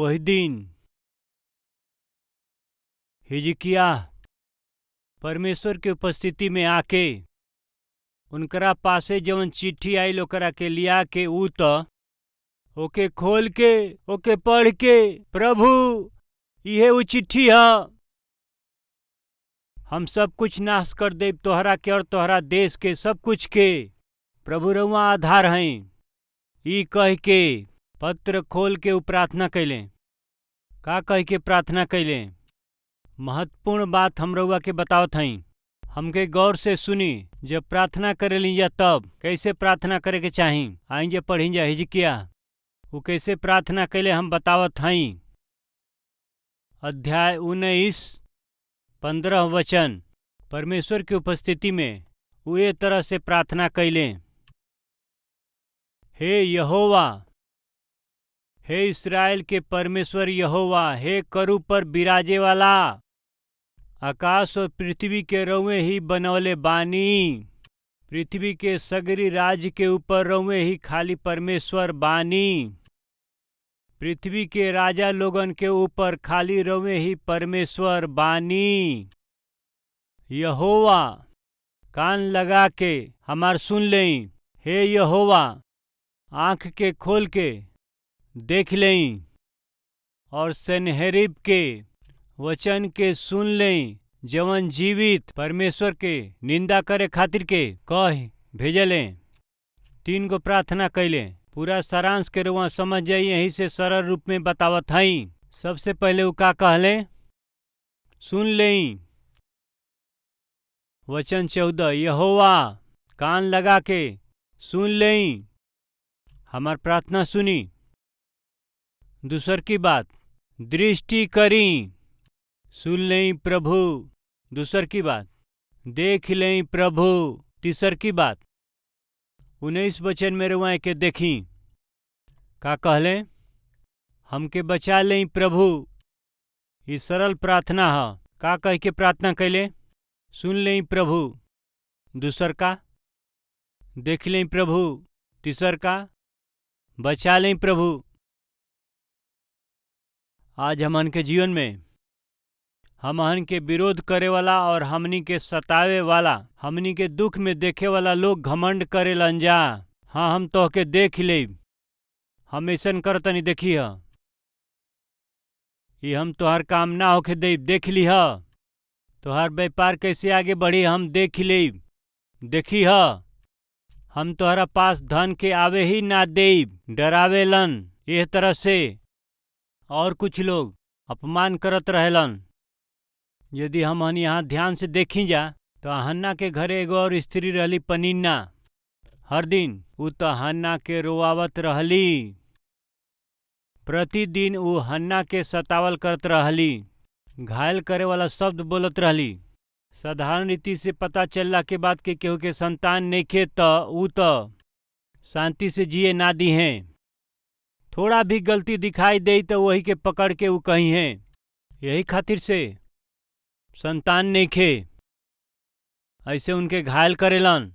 वही दिन हिजकिय्याह परमेश्वर के उपस्थिति में आके उनकरा पासे जवन चिट्ठी आइल ओकरा के लिया के ऊ त ओके खोल के ओके पढ़ के, प्रभु इहे ऊ चिट्ठी ह, हम सब कुछ नाश कर देब तोहरा के और तोहरा देश के सब कुछ के, प्रभु रउआ आधार हैं। ई कह के पत्र खोल के ऊ प्रार्थना कैले। का कह के प्रार्थना कैले? महत्वपूर्ण बात हम रउआ के बतावत हई, हमके गौर से सुनी। जब प्रार्थना करे लीजा तब कैसे प्रार्थना करे के चाही, आइंजे पढ़ी जा हिजकिय्याह वो कैसे प्रार्थना कैले हम बतावत हई। अध्याय 19 15 वचन। परमेश्वर की उपस्थिति में वो ये तरह से प्रार्थना कैले। हे यहोवा, हे इस्राएल के परमेश्वर यहोवा, हे करू पर बिराजे वाला, आकाश और पृथ्वी के रउए ही बनौले बानी, पृथ्वी के सगरी राज्य के ऊपर रउए ही खाली परमेश्वर बानी, पृथ्वी के राजा लोगन के ऊपर खाली रउए ही परमेश्वर बानी। यहोवा, कान लगा के हमार सुन लें। हे यहोवा, आँख के खोल के देख लें और सन्हेरीब के वचन के सुन लें, जवन जीवित परमेश्वर के निंदा करे खातिर के कह भेजले। 3 गो प्रार्थना कैले। पूरा सारांश के रुआ समझ जाई, यही से सरल रूप में बतावत हई। सबसे पहले ऊ का कहले? सुन लें। वचन 14, यहोवा कान लगा के सुन लें, हमार प्रार्थना सुनी। दूसर की बात, दृष्टि करी, सुन लें प्रभु। दूसर की बात, देख लें प्रभु। तीसर की बात, 19 वचन में रुआ के देखी का कहले? हमके बचा लें प्रभु। ये सरल प्रार्थना है। का कह के प्रार्थना कैले? सुन लें प्रभु। दूसर का, देख लें प्रभु। तीसर का, बचा लें प्रभु। आज हमन के जीवन में हमन के विरोध करे वाला और हमनी के सतावे वाला, हमनी के दुख में देखे वाला लोग घमंड करे लन जा। हाँ, हम तोहके देख ले, हम ऐसन करतनी, देखी ह, ये हम तोहर काम ना होके दे, देख ली ह, तोहर व्यापार कैसे आगे बढ़ी हम देख ले, देखी ह, हम तोहरा पास धन के आवे ही ना दे, डरावे लन। यह तरह से और कुछ लोग अपमान करत रहेलन। यदि हम यहाँ ध्यान से देखी जा तो हन्ना के घरे एगो और स्त्री रहली पनिन्ना। हर दिन ऊ तो हन्ना के रोआवत रहली। प्रतिदिन ऊ हन्ना के सतावल करत रहली, घायल करे वाला शब्द बोलत रहली। साधारण रीति से पता चलला के बाद के केहू के संतान नइखे त ऊ तो शांति से जिए ना दी हैं। थोड़ा भी गलती दिखाई दे तो वही के पकड़ के ऊ कही हैं। यही खातिर से संतान नइखे, ऐसे उनके घायल करेलन।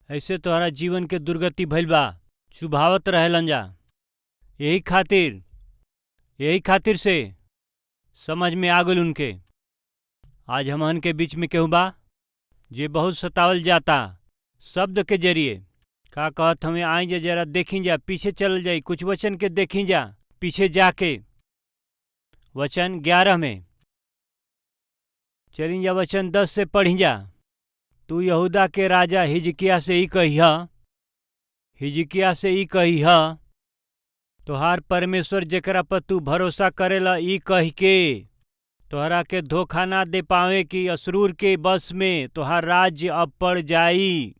ऐसे तोहरा जीवन के दुर्गति भइल बा, चुभावत रहेलन जा। यही खातिर से समझ में आ गइल उनके। आज हमन के बीच में केहू बा जे बहुत सतावल जाता शब्द के जरिए। का कहत हमें? आई जा जरा देखी जा, पीछे चल जाई, कुछ वचन के देखी जा, पीछे जाके वचन 11 में चली जा, वचन 10 से पढ़ी जा। तू यहूदा के राजा हिजकिय्याह से ही कही ह, तोहार परमेश्वर जेकरा पर तू भरोसा करेला ई कह के तोहरा के धोखा ना दे पावे कि अशूर के बस में तोहार राज्य अब पड़ जाई।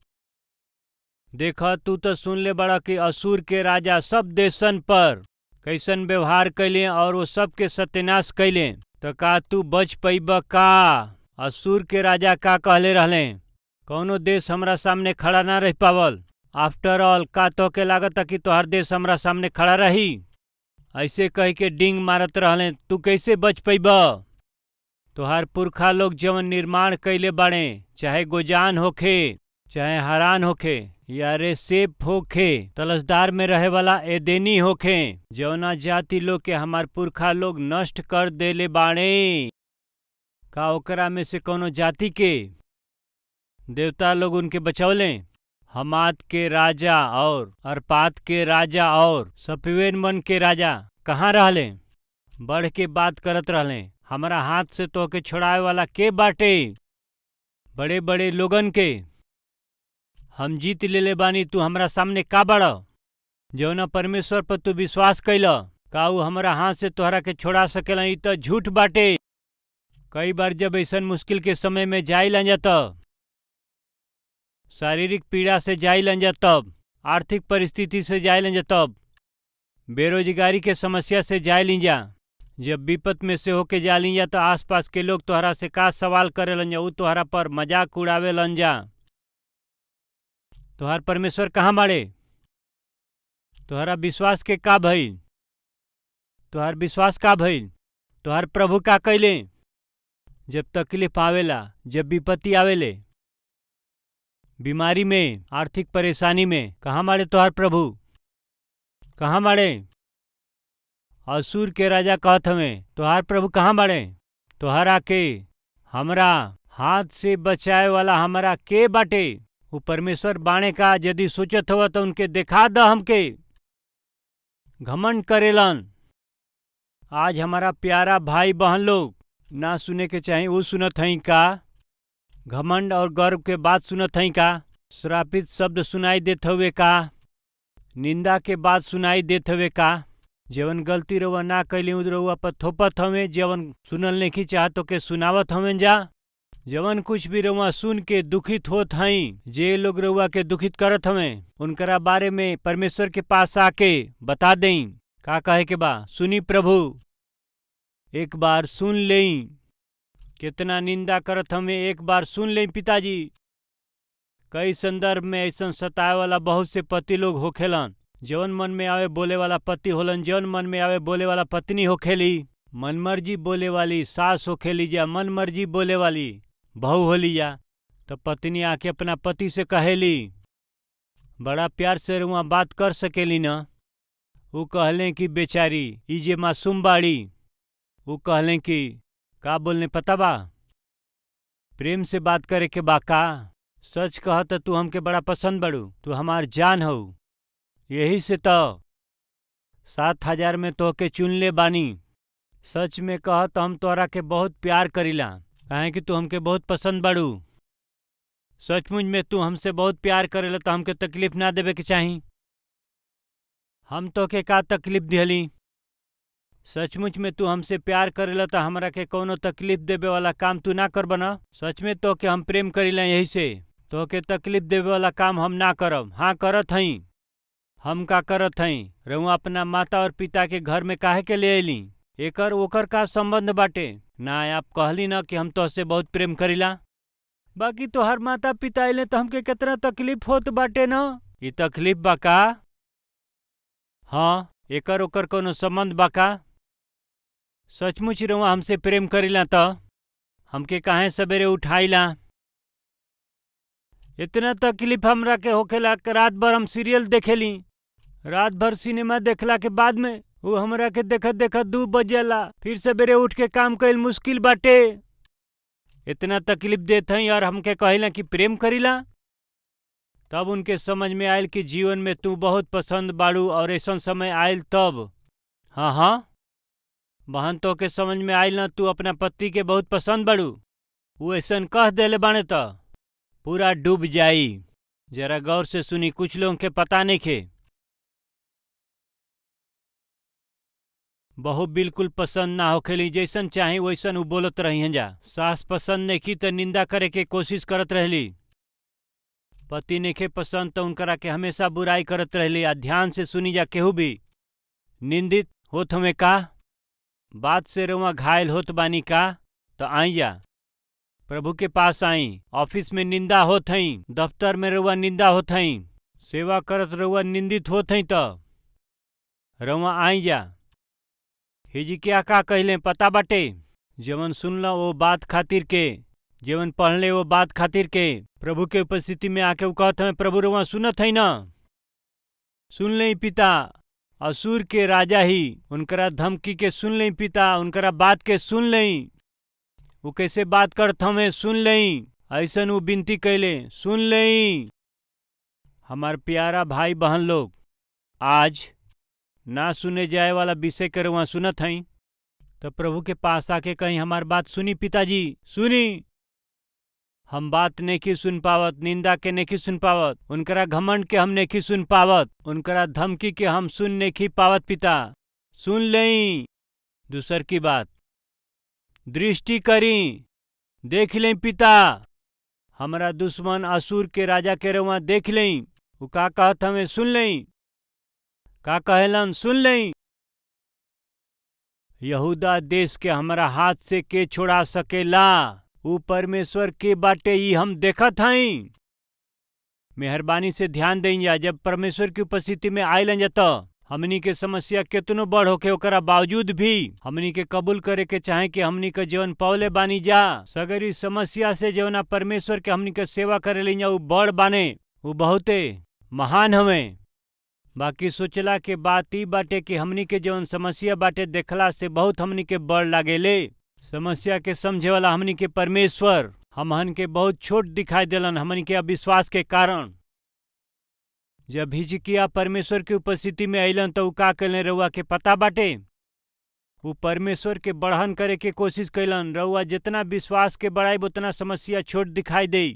देखा, तू तो सुन ले बड़ा कि अशूर के राजा सब देशन पर कैसन व्यवहार कैले और वो सब के सत्यानाश कैले। तो का तू बच पैब का? अशूर के राजा का कहले रहले? कौनो देश हमरा सामने खड़ा ना रह पावल। आफ्टर ऑल का तो के लागत कि तोहर देश हमरा सामने खड़ा रही? ऐसे कह के डिंग मारत रहले। तू कैसे बच पैब? तोहार पुरखा लोग जवन निर्माण कैले बाड़े, चाहे गोजान होखे, चाहे हरान होखे या रेसेप होखे, तलसदार में रहे वाला एदेनी होखे, जौना जाति लोग के हमार पुरखा लोग नष्ट कर देले बाड़े, का ओकरा में से कोनो जाति के देवता लोग उनके बचौले? हमात के राजा और अरपात के राजा और सफेवेन मन के राजा कहाँ रहले? बढ़ के बात करत रहले। हमारा हाथ से तोहके छोड़ावे वाला के बाटे? बड़े बड़े लोगन के हम जीत लेले बानी, तू हमरा सामने का बड़ा? जौना परमेश्वर पर तू विश्वास कैला, का ऊ हमरा हाथ से तोहरा के छोड़ा सकेला? ई तो झूठ बाटे। कई बार जब ऐसा मुश्किल के समय में जाई लन जाता, शारीरिक पीड़ा से जाई लन जाता, आर्थिक परिस्थिति से जाई लन जाता, बेरोजगारी के समस्या से जाई लन जा, जब विपत में से होके जा लन जा, तो आसपास के लोग तोहरा से का सवाल करे लन जा, ऊ तोहरा पर मजाक उड़ावे लन जा। तोहार परमेश्वर कहाँ बाड़े? तोहरा विश्वास के का भइल? तोहार विश्वास का भइल? तोहार प्रभु का कैले? जब तकलीफ आवेला, जब विपत्ति आवेले, बीमारी में, आर्थिक परेशानी में, कहाँ बाड़े तोहार प्रभु? कहाँ बाड़े? असुर के राजा कहत हमें, तोहार प्रभु कहाँ बाड़े? तोहरा के हमरा हाथ से बचाए वाला हमरा के बाटे? वो परमेश्वर बाणे का? यदि सोचत हुआ तो उनके दिखा द हमके। घमंड करेलन। आज हमारा प्यारा भाई बहन लोग ना सुने के चाहिए, वो सुनत हई का? घमंड और गर्व के बात सुनत हई का? श्रापित शब्द सुनाई देत हुए का? निंदा के बात सुनाई देत हुए का? जवन गलती रउआ ना कैली उद रउआ पर थोपत हमें, जवन सुनल नहीं चाहत के सुनावत हमें जा। जवन कुछ भी रउआ सुन के दुखित होत हई, जे लोग रउआ के दुखित करत हमें, उनकरा बारे में परमेश्वर के पास आके बता दें। का कहे के बा? सुनी प्रभु, एक बार सुन लें। कितना निंदा करत हमें, एक बार सुन लें पिताजी। कई संदर्भ में ऐसा सताए वाला बहुत से पति लोग होखेलन। जवन मन में आवे बोले वाला पति होलन, जवन मन में आवे बोले वाला पत्नी होखेली, मनमर्जी बोले वाली सास होखेली जा, मन मर्जी बोले वाली बहू होली जा। तो पत्नी आके अपना पति से कहेली, बड़ा प्यार से रुआ बात कर सकेली न? वो कहलें कि बेचारी ई जे मासूम बाड़ी, वो कहलें कि का बोलने पता बा? प्रेम से बात करे के बा का? सच कहत तू हमके बड़ा पसंद बड़ू, तू हमार जान हो, यही से तो 7,000 में तोहके चुनले बानी। सच में कहत हम तोहरा के बहुत प्यार करीला, काहे कि तू हमके बहुत पसंद बाड़ू। सचमुच में तू हमसे बहुत प्यार करेला तो हमके तकलीफ ना देवे के चाही। हम तोहके का तकलीफ दिहली? सचमुच में तू हमसे प्यार करेला तो हमरा के कोनो तकलीफ देवे वाला काम तू ना कर बना। सच में तोहके हम प्रेम करीला, यही से तोहके तकलीफ देवे वाला काम हम ना करब। हाँ करत हई। हम का करत हई? रउआ अपना माता और पिता के घर में काहे के ले अइली? एकर ओकर का संबंध बाटे? ना आप कहली ना कि हम तोहसे बहुत प्रेम करीला। बाकी तो हर माता पिता अइले तो हमके कितना तकलीफ होत बाटे न? ई तकलीफ बा का? हाँ, एकर ओकर कोनो संबंध बा का? सचमुच रउआ हमसे प्रेम करीला तो हमके काहे सवेरे उठाइला? इतना तकलीफ हमरा के होखेला कि रात भर हम सीरियल देखेली। रात भर सिनेमा देखला के बाद में वो हमरा के देखत देखत 2 बज जाला, फिर सवेरे उठ के काम कईल मुश्किल बाटे। इतना तकलीफ देत हई और हमके कहिला कि प्रेम करीला। तब उनके समझ में आयल कि जीवन में तू बहुत पसंद बाड़ू, और ऐसा समय आयल तब। हाँ हाँ बहन, तो के समझ में आयल ना तू अपना पति के बहुत पसंद बाड़ू। वो ऐसा कह देले बाने तो पूरा डूब जाई। जरा गौर से सुनी, कुछ लोगों के पता नहीं खे। बहू बिल्कुल पसंद ना होखेली, जैसन चाहे वैसन उ बोलत रही हैं जा। सास पसंद नहीं की तो निंदा करे के कोशिश करत रहली। पति नेखे पसंद तो उनकरा के हमेशा बुराई करत रहली। आ ध्यान से सुनी जा, केहू भी निंदित होत हमें का? बात से रउआ घायल होत बानी का? तो आई जा, प्रभु के पास आई। ऑफिस में निंदा होत हई, दफ्तर में रउआ निंदा होत हई, सेवा करत रउआ निंदित होत हई, तो रउआ आई जा। हिजकिया का कहले पता बाटे? जवन सुनला वो बात खातिर के जीवन पढ़ले वो बात खातिर के प्रभु के उपस्थिति में आके वो कहत हमें प्रभु रुआ सुनत है ना, सुन ले पिता। असुर के राजा ही उनकरा धमकी के सुन ले पिता, उनकरा बात के सुन ले। वो कैसे बात करत हमें सुन ले, ऐसन वो विनती कैले सुन ले। हमार प्यारा भाई बहन लोग, आज ना सुने जाए वाला विषय कर वहाँ सुनत हई तो प्रभु के पास आके कहीं हमार बात सुनी पिताजी सुनी। हम बात नहीं सुन पावत, निंदा के नहीं सुन पावत, उनकरा घमंड के हम नहीं सुन पावत, उनकरा धमकी के हम सुन नहीं पावत पिता, सुन लें। दूसर की बात दृष्टि करी, देख लें पिता। हमारा दुश्मन असुर के राजा के रउआ देख लें, वो का कहत हमें सुन लें, का कहलन सुन लें। यहूदा देश के हमारा हाथ से के छोड़ा सकेला, वो परमेश्वर के बाटे ही हम देखत हई। मेहरबानी से ध्यान देंगे, जब परमेश्वर की उपस्थिति में आइलन जाता हमनी के समस्या कितनो बड़ होके ओकरा बावजूद भी हमनी के कबूल करे के चाहे कि हमनी के जीवन पौले बानी जा। सगरी समस्या से जवना परमेश्वर के हमनी के सेवा करे ले जा, वो बड़ बाने, वो बहुते महान हमें। बाकी सोचला के बात ई बाटे कि हमनी के जवन समस्या बाटे देखला से बहुत हमनी के बड़ लागेले। समस्या के समझे वाला हमनी के परमेश्वर हमहन के बहुत छोट दिखाई देलन हमनी के अविश्वास के कारण। जब हिजकिया परमेश्वर की उपस्थिति में अइलन तो उ का कैलन रउआ के पता बाटे? वो परमेश्वर के बढ़न करे के कोशिश कैलन। रउआ जितना विश्वास के बढ़ाई उतना समस्या छोट दिखाई दे।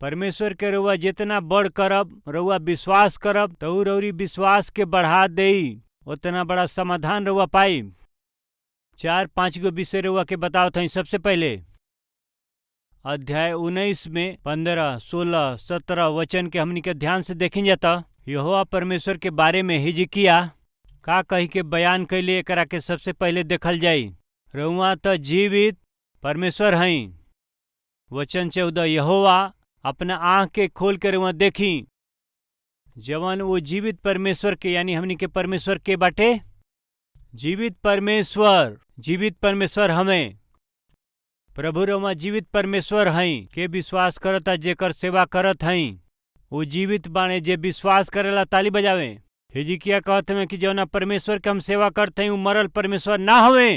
परमेश्वर के रउआ जितना बड़ करब, रउआ विश्वास करब तो उ रउरी विश्वास के बढ़ा दे, उतना बड़ा समाधान रउआ पाई। 4-5 गो विषय रउआ के बतावत हई। सबसे पहले अध्याय 19 में 15, 16, 17 वचन के हमनी के ध्यान से देखी जाता। यहोवा परमेश्वर के बारे में हिजकिया का कही के बयान कैले, एकरा के सबसे पहले देखल जाई। रउआ तो जीवित परमेश्वर हई। वचन 14, यहोवा अपना आँख के खोल कर रउआ देखी। जवन वो जीवित परमेश्वर के यानी हमनी के परमेश्वर के बाटे, जीवित परमेश्वर हमें प्रभु रउआ जीवित परमेश्वर हई के विश्वास करता, जेकर सेवा करत हई वो जीवित बाणे। जे विश्वास करेला ताली बजावे। हिजकिया कहत हमें कि जौना परमेश्वर के हम सेवा करते हई वो मरल परमेश्वर ना हवे।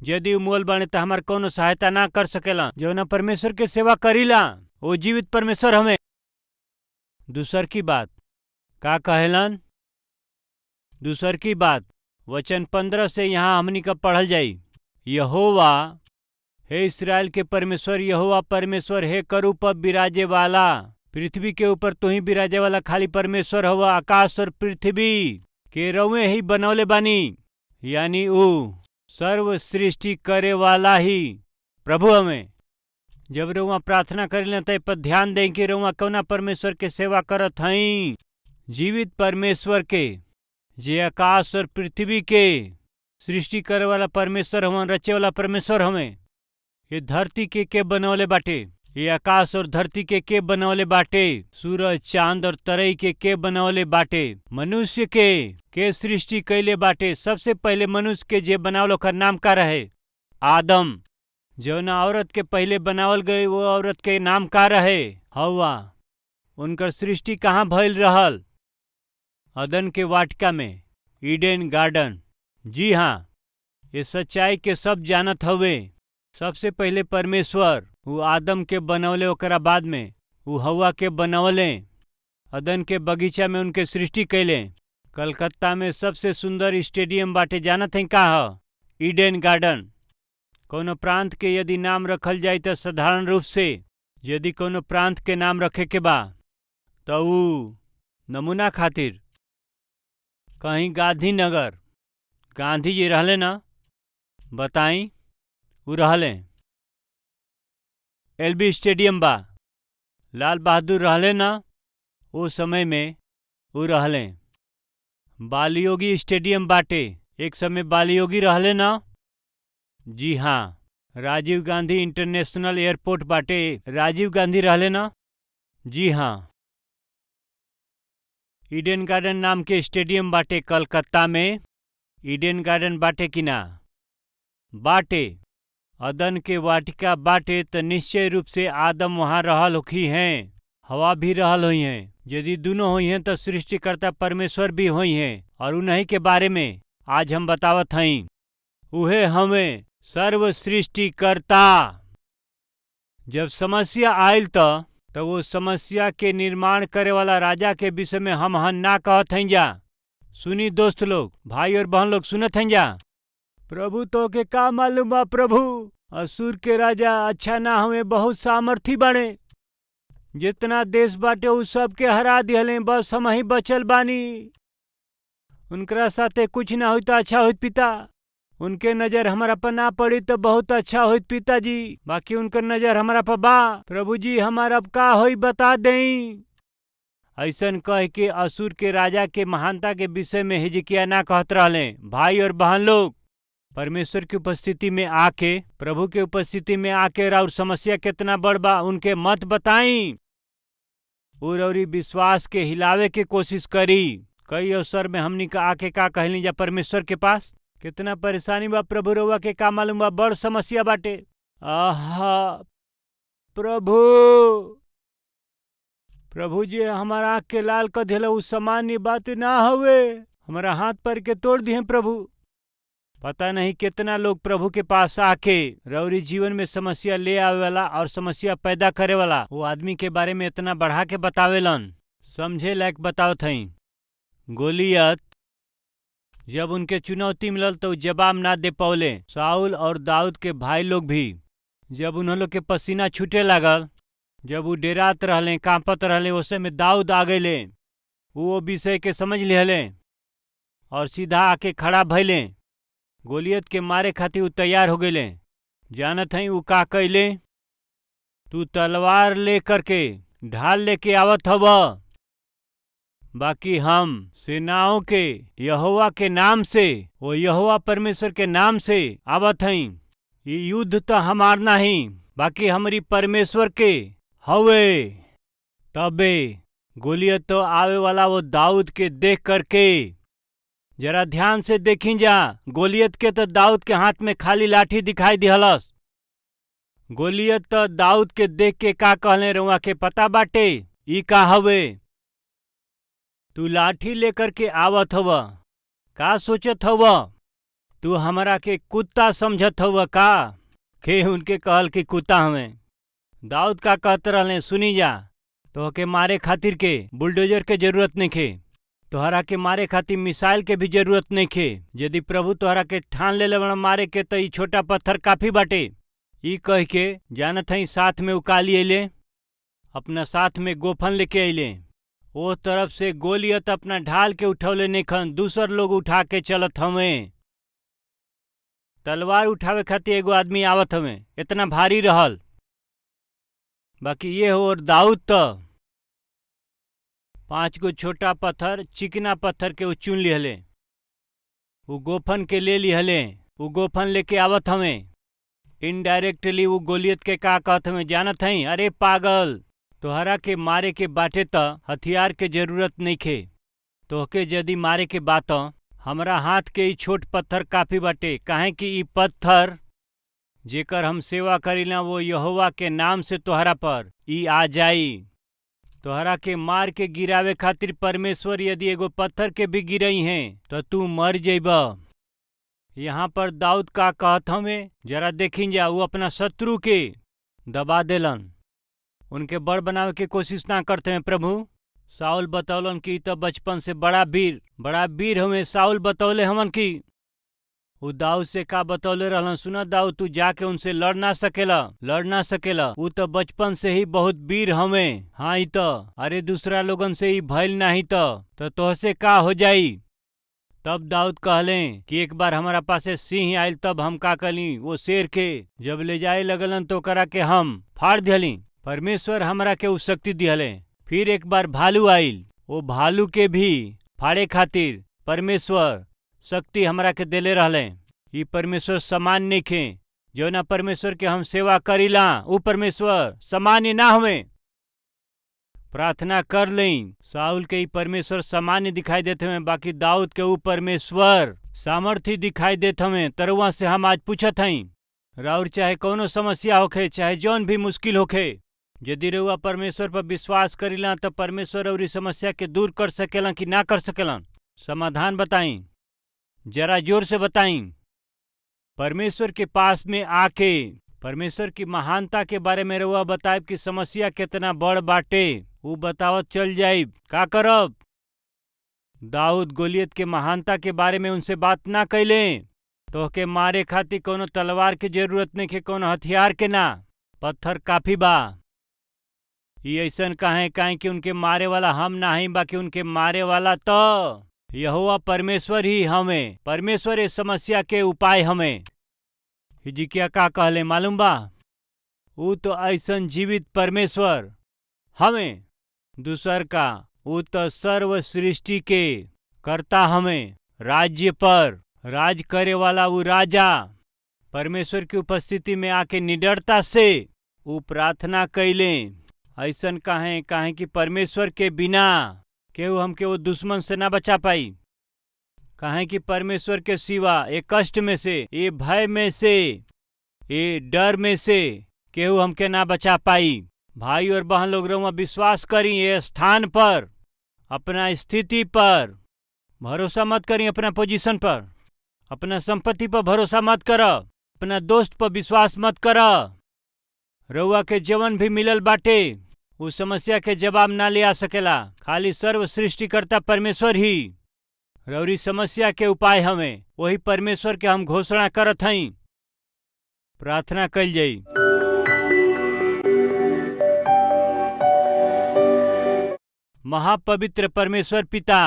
यदि वो मोल बाणे तो हमार कोनो सहायता ना कर सकेला। जौना परमेश्वर के सेवा करीला वो जीवित परमेश्वर हमें। दूसर की बात का कहेलन? दूसर की बात वचन 15 से यहाँ हमनी का पढ़ल जाई। यहोवा हे इस्राएल के परमेश्वर, यहोवा परमेश्वर हे करूब पर बिराजे वाला। पृथ्वी के ऊपर तू ही बिराजे वाला खाली परमेश्वर हवा। आकाश और पृथ्वी के रउए ही बनौले बानी, यानी ऊ सर्व सृष्टि करे वाला ही प्रभु हमें। जब रउआ प्रार्थना करेला तो पर ध्यान दें कि रउआ कौना परमेश्वर के सेवा करत हई? जीवित परमेश्वर के, जे आकाश और पृथ्वी के सृष्टि करे वाला परमेश्वर हवन, रचे वाला परमेश्वर हमें। ये धरती के बनौले बाटे? ये आकाश और धरती के बनौले बाटे? सूरज चांद और तरई के बनौले बाटे? मनुष्य के सृष्टि कैले बाटे? सबसे पहले मनुष्य के जे बनावल ओकर नाम का रहे? आदम। जौना औरत के पहले बनावल गई वो औरत के नाम का रहे? हव्वा। उनकर सृष्टि कहाँ भइल रहल? अदन के वाटिका में, ईडेन गार्डन। जी हाँ, ये सच्चाई के सब जानत हवे। सबसे पहले परमेश्वर वो आदम के बनौले, ओकरा बाद में वो हव्वा के बनौले। अदन के बगीचा में उनके सृष्टि कैले। कलकत्ता में सबसे सुंदर स्टेडियम बाटे, जानत हैं का ह? Eden garden. कोनो प्रांत के यदि नाम रखल जाए तो साधारण रूप से यदि कोनो प्रांत के नाम रखे के बा तो ऊ नमूना खातिर कहीं गांधीनगर, गांधी जी रहले ना, बताई ऊ रहले। एलबी स्टेडियम बा, लाल बहादुर रहले ना, वो समय में ऊ रहले। बालयोगी स्टेडियम बाटे, एक समय बालयोगी रहले ना। जी हाँ, राजीव गांधी इंटरनेशनल एयरपोर्ट बाटे, राजीव गांधी रहले ना। जी हाँ, ईडन गार्डन नाम के स्टेडियम बाटे कलकत्ता में। ईडन गार्डन बाटे कि ना? बाटे। अदन के वाटिका बाटे त निश्चय रूप से आदम वहाँ रहल होखी हैं, हवा भी रहल हुई हैं। यदि दोनों हुई हैं तो सृष्टिकर्ता परमेश्वर भी हुई हैं, और उन्हीं के बारे में आज हम बतावत हई। उहे हमें सर्व सृष्टिकर्ता। जब समस्या आयल तो वो समस्या के निर्माण करे वाला राजा के विषय में हम ना कहत हई जा। सुनी दोस्त लोग, भाई और बहन लोग, सुनत हई जा। प्रभु तो के का मालूम बा प्रभु, असुर के राजा अच्छा ना हुए, बहुत सामर्थी बने। जितना देश बाटे उ सबके हरा दिहले, बस हम ही बचल बानी। उनकरा साथे कुछ ना हुई तो अच्छा होइत पिता। उनके नजर हमारा पर ना पड़ी तो बहुत अच्छा होइत पिताजी, बाकी उनकर नजर हमारा पर बा। प्रभु जी हमारा अब का होई बता दें। ऐसन कह के असुर के राजा के महानता के विषय में हिजकिया ना कहत रहले। भाई और बहन लोग, परमेश्वर की उपस्थिति में आके, प्रभु के उपस्थिति में आके और समस्या कितना बड़ बा उनके मत बताई। और विश्वास के हिलावे के कोशिश करी। कई अवसर में हमनी का आके का कहली जा परमेश्वर के पास, कितना परेशानी बा प्रभु, रउआ के का मालूम बा, बड़ समस्या बाटे। आहा प्रभु, प्रभु जी हमारा आँख के लाल कर दिला, उ सामान्य बात ना हवे, हमारा हाथ पैर के तोड़ दिए प्रभु। पता नहीं कितना लोग प्रभु के पास आके रउरी जीवन में समस्या ले आवे वाला और समस्या पैदा करे वाला वो आदमी के बारे में इतना बढ़ा के बतावेलन, समझे लायक बतावत हई। गोलियत जब उनके चुनौती मिलल तो जवाब ना दे पौले। साउल और दाऊद के भाई लोग भी जब उन्हों लोग के पसीना छूटे लागल, जब वो डेरात रहले, कांपत रहले, उसे में दाऊद आ गए। वो विषय के समझ लिहले और सीधा आके खड़ा भइले। गोलियत के मारे खातिर वो तैयार हो गए। जानत हई वो का कैले? तू तलवार लेकर के ढाल लेके आवत हव, बाकी हम सेनाओं के यहोवा के नाम से, वो यहोवा परमेश्वर के नाम से आवत हई। ये युद्ध तो हमार नहीं, बाकी हमारी परमेश्वर के हवे। तबे गोलियत तो आवे वाला वो दाऊद के देख करके, जरा ध्यान से देखी जा, गोलियत के तो दाऊद के हाथ में खाली लाठी दिखाई दिहलस। गोलियत तो दाऊद के देख के का कहले, रउआ के पता बाटे ई का हवे? तू लाठी लेकर के आवत हव, का सोचत हव? तू हमरा के कुत्ता समझत हव का? के उनके कहल कि कुत्ता हमें। दाऊद का कहते रहले, सुनी जा, तो के मारे खातिर के बुलडोजर के जरूरत नहीं खे, तोहरा के मारे खातिर मिसाइल के भी जरूरत नहीं खे। यदि प्रभु तोहरा के ठान ले लेवण मारे के तो ई छोटा पत्थर काफी बाटे। ई कह के जानत हई साथ में उकाली अइले, अपना साथ में गोफन लेके अइले। वो तरफ से गोलियत अपना ढाल के उठौले नेखन, दूसर लोग उठा के चलत हमें। तलवार उठावे खातिर एगो आदमी आवत हमें, इतना भारी रहल। बाकी ये हो और दाऊद तो 5 गो छोटा पत्थर, चिकना पत्थर के वो चुन लिहले, वो गोफन के ले लिहले। वो गोफन लेके आवत हमें। इनडायरेक्टली वो गोलियत के का कहत हमें जानत हई? अरे पागल, तोहरा के मारे के बाटे त हथियार के जरूरत नहीं खे। तोहके यदि मारे के बात हमरा हाथ के ई छोट पत्थर काफी बाटे, काहे कि ई पत्थर जेकर हम सेवा करीला वो यहोवा के नाम से तोहरा पर ई आ जाई। तोहरा के मार के गिरावे खातिर परमेश्वर यदि एगो पत्थर के भी गिरई हैं तो तू मर जइब। यहाँ पर दाऊद का कहत हमें, जरा देखी जा, वो अपना शत्रु के दबा देलन, उनके बड़ बनावे की कोशिश ना करते हैं प्रभु। साउल बतौलन कि तो बचपन से बड़ा वीर हमें। साउल बतौले हमन की वो दाऊद से का बतौले रहलन, सुना दाऊद, तू जाके उनसे लड़ ना सकेला। वो तो बचपन से ही बहुत वीर हमें। हाँ ही तो, अरे दूसरा लोगन से ही भइल नहीं तो तोहसे का हो जाई। तब दाऊद कहले कि एक बार हमारा पासे सिंह आयल, तब हम का कली, वो शेर के जब ले जाए लगलन तो करा के हम फाड़ दिहली। परमेश्वर हमरा के उ शक्ति दिहले। फिर एक बार भालू आइल, वो भालू के भी फाड़े खातिर परमेश्वर शक्ति हमरा के देले रहले। ई परमेश्वर समान नहीं खे। जो ना परमेश्वर के हम सेवा करीला उ परमेश्वर सामान्य ना हुए। प्रार्थना कर लें, साउल के ई परमेश्वर सामान्य दिखाई देते हैं, बाकी दाऊद के ऊ परमेश्वर सामर्थ्य दिखाई देते हमें। तरुआ से हम आज पूछत हई, राउर चाहे कौनो समस्या होखे, चाहे जौन भी मुश्किल होखे, यदि रउआ परमेश्वर पर विश्वास करीला तो परमेश्वर रउरी समस्या के दूर कर सकेला कि ना कर सकेला? समाधान बताई, जरा जोर से बताई। परमेश्वर के पास में आके परमेश्वर की महानता के बारे में रउआ बताएब कि समस्या कितना बड़ बाटे, ऊ बतावत चल जाइब। का करब? दाऊद गोलियत के महानता के बारे में उनसे बात ना कैले। तोहके मारे खातिर कोनो तलवार की जरूरत नहीं के, कोनो हथियार के ना, पत्थर काफी बा। ये ऐसन काहे कि उनके मारे वाला हम नाही, बाकी उनके मारे वाला तो यहोवा परमेश्वर ही हमें। परमेश्वर इस समस्या के उपाय हमें। हिजकिय्याह का कहले मालूम बा? ऊ तो ऐसन जीवित परमेश्वर हमें। दूसर का, ऊ तो सर्व सृष्टि के कर्ता हमें, राज्य पर राज करे वाला ऊ राजा। परमेश्वर की उपस्थिति में आके निडरता से ऊ प्रार्थना कैले। ऐसन काहे कि परमेश्वर के बिना केहू हमके वो दुश्मन से ना बचा पाई। काहे कि परमेश्वर के सिवा ये कष्ट में से, ये भय में से, ये डर में से केहू हमके ना बचा पाई। भाई और बहन लोग, रउआ विश्वास करी ये स्थान पर, अपना स्थिति पर भरोसा मत करी, अपना पोजीशन पर, अपना संपत्ति पर भरोसा मत कर, अपना दोस्त पर विश्वास मत कर। रउआ के जवन भी मिलल बाटे उस समस्या के जवाब ना ले आ सकेला। खाली सर्व सृष्टिकर्ता परमेश्वर ही रउरी समस्या के उपाय हमें। वही परमेश्वर के हम घोषणा करत हई। प्रार्थना कल जाई। महापवित्र परमेश्वर पिता,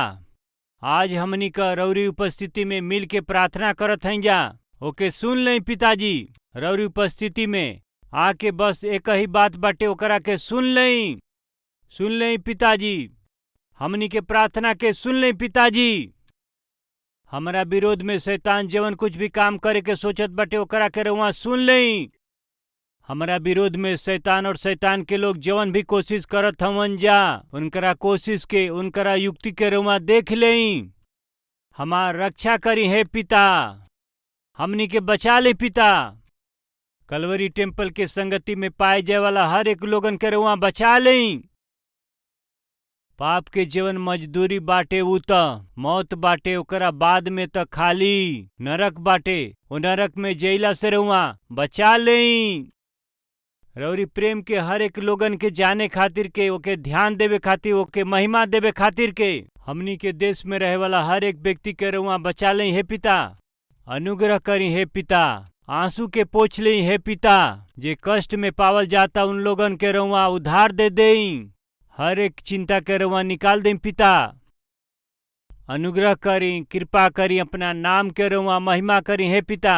आज हमनी का रउरी उपस्थिति में मिल के प्रार्थना करत हई जा। ओके सुन लें पिताजी। रउरी उपस्थिति में आके बस एक ही बात बाटे, ओकरा के सुन लें पिताजी। हमनी के प्रार्थना के सुन लें पिताजी। हमारा विरोध में शैतान जवन कुछ भी काम करे के सोचत बाटे, ओकरा के रउआ सुन लें। हमारा विरोध में शैतान और शैतान के लोग जवन भी कोशिश करत हवन जा, उनकरा कोशिश के, उनकरा युक्ति के रउआ देख लें। हमार रक्षा करी है पिता, हमनी के बचा ले पिता। कलवरी टेम्पल के संगति में पाए जाए वाला हर एक लोगन के रउआ बचा लें। पाप के जीवन मजदूरी बाटे ऊ त मौत बाटे, ओकरा बाद में त खाली नरक बाटे। वो नरक में जइला से रउआ बचा लें। रउरी प्रेम के हर एक लोगन के जाने खातिर के, ओके ध्यान देवे खातिर, ओके महिमा देवे खातिर के हमनी के देश में रहे वाला हर एक व्यक्ति के रउआ बचा लें हे पिता। अनुग्रह करी हे पिता। आंसू के पोंछ लें हे पिता। जे कष्ट में पावल जाता उन लोगन के रउआ उधार दे दें। हर एक चिंता के रउआ निकाल दें पिता। अनुग्रह करी, कृपा करी, अपना नाम के रउआ महिमा करी हे पिता।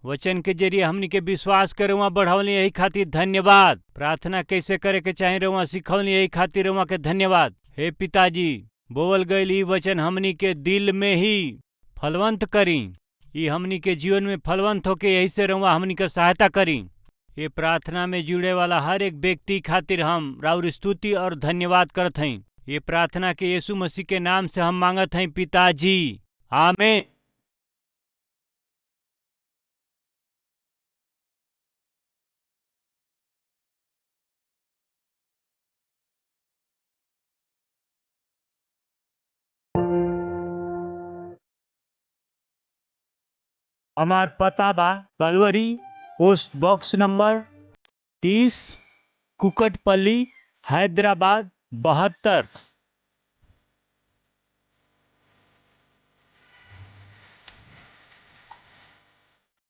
वचन के जरिए हमनी के विश्वास के रउआ बढ़ावली, यही खातिर धन्यवाद। प्रार्थना कैसे करे के चाहे रउआ सिखवली, यही खातिर रउआ के धन्यवाद हे पिताजी। बोवल गईल ई वचन हमनी के दिल में ही फलवंत करी, ये हमनी के जीवन में फलवंत होके यही से रउआ हमनी का सहायता करी। ये प्रार्थना में जुड़े वाला हर एक व्यक्ति खातिर हम राउर स्तुति और धन्यवाद करत हई। ये प्रार्थना के यीशु मसीह के नाम से हम मांगत हई पिताजी, आमीन। हमार पता बा Calvary post box number 30, Kukatpally, Hyderabad 72।